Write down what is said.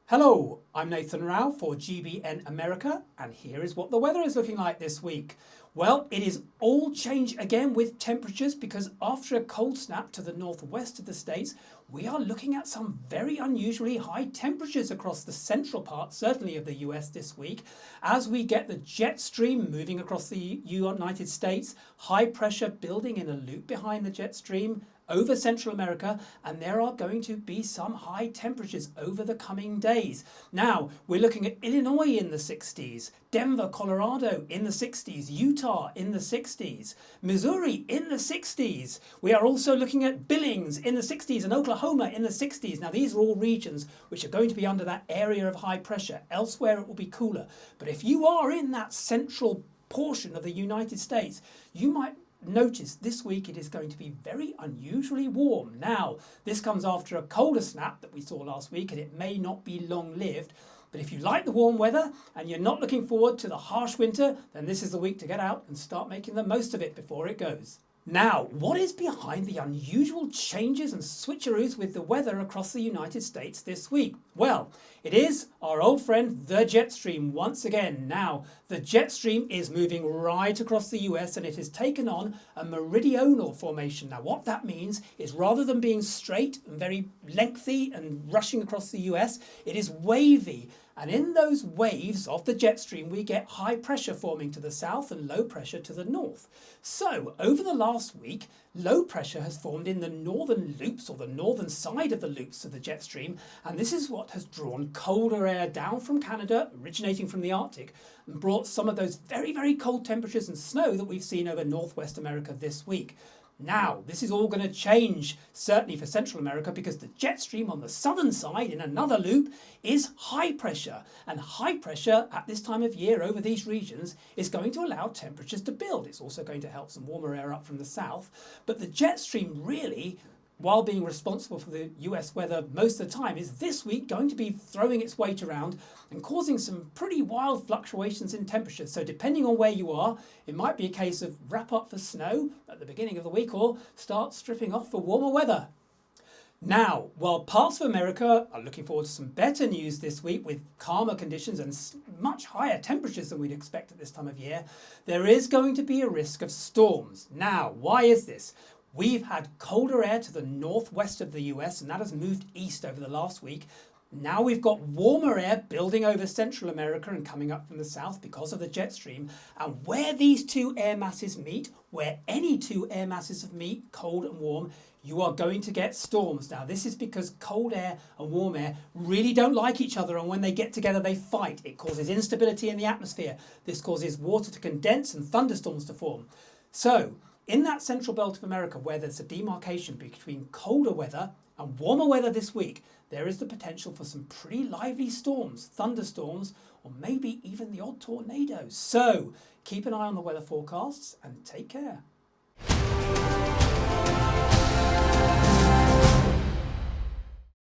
Hello, I'm Nathan Rao for GBN America, and here is what the weather is looking like this week. Well, it is all change again with temperatures because after a cold snap to the northwest of the states, we are looking at some very unusually high temperatures across the central part, certainly of the US this week, as we get the jet stream moving across the United States, high pressure building in a loop behind the jet stream over Central America, and there are going to be some high temperatures over the coming days. Now, we're looking at Illinois in the 60s, Denver, Colorado in the 60s, Utah in the 60s, Missouri in the 60s. We are also looking at Billings in the 60s and Oklahoma in the 60s. Now, these are all regions which are going to be under that area of high pressure. Elsewhere, it will be cooler. But if you are in that central portion of the United States, you might notice this week it is going to be very unusually warm. Now, this comes after a colder snap that we saw last week, and it may not be long-lived. But if you like the warm weather and you're not looking forward to the harsh winter, then this is the week to get out and start making the most of it before it goes. Now, what is behind the unusual changes and switcheroos with the weather across the United States this week? Well, it is our old friend, the jet stream, once again. Now, the jet stream is moving right across the US and it has taken on a meridional formation. Now, what that means is rather than being straight and very lengthy and rushing across the US, it is wavy. And in those waves of the jet stream, we get high pressure forming to the south and low pressure to the north. So over the last week, low pressure has formed in the northern loops or the northern side of the loops of the jet stream. And this is what has drawn colder air down from Canada, originating from the Arctic, and brought some of those very, very cold temperatures and snow that we've seen over Northwest America this week. Now, this is all going to change, certainly for Central America, because the jet stream on the southern side in another loop is high pressure. And high pressure at this time of year over these regions is going to allow temperatures to build. It's also going to help some warmer air up from the south. But the jet stream really, while being responsible for the US weather most of the time, is this week going to be throwing its weight around and causing some pretty wild fluctuations in temperatures. So depending on where you are, it might be a case of wrap up for snow at the beginning of the week or start stripping off for warmer weather. Now, while parts of America are looking forward to some better news this week with calmer conditions and much higher temperatures than we'd expect at this time of year, there is going to be a risk of storms. Now, why is this? We've had colder air to the northwest of the US, and that has moved east over the last week. Now we've got warmer air building over Central America and coming up from the south because of the jet stream. And where these two air masses meet, where any two air masses meet, cold and warm, you are going to get storms. Now, this is because cold air and warm air really don't like each other, and when they get together, they fight. It causes instability in the atmosphere. This causes water to condense and thunderstorms to form. So, in that central belt of America where there's a demarcation between colder weather and warmer weather this week, there is the potential for some pretty lively storms, thunderstorms, or maybe even the odd tornadoes. So keep an eye on the weather forecasts and take care.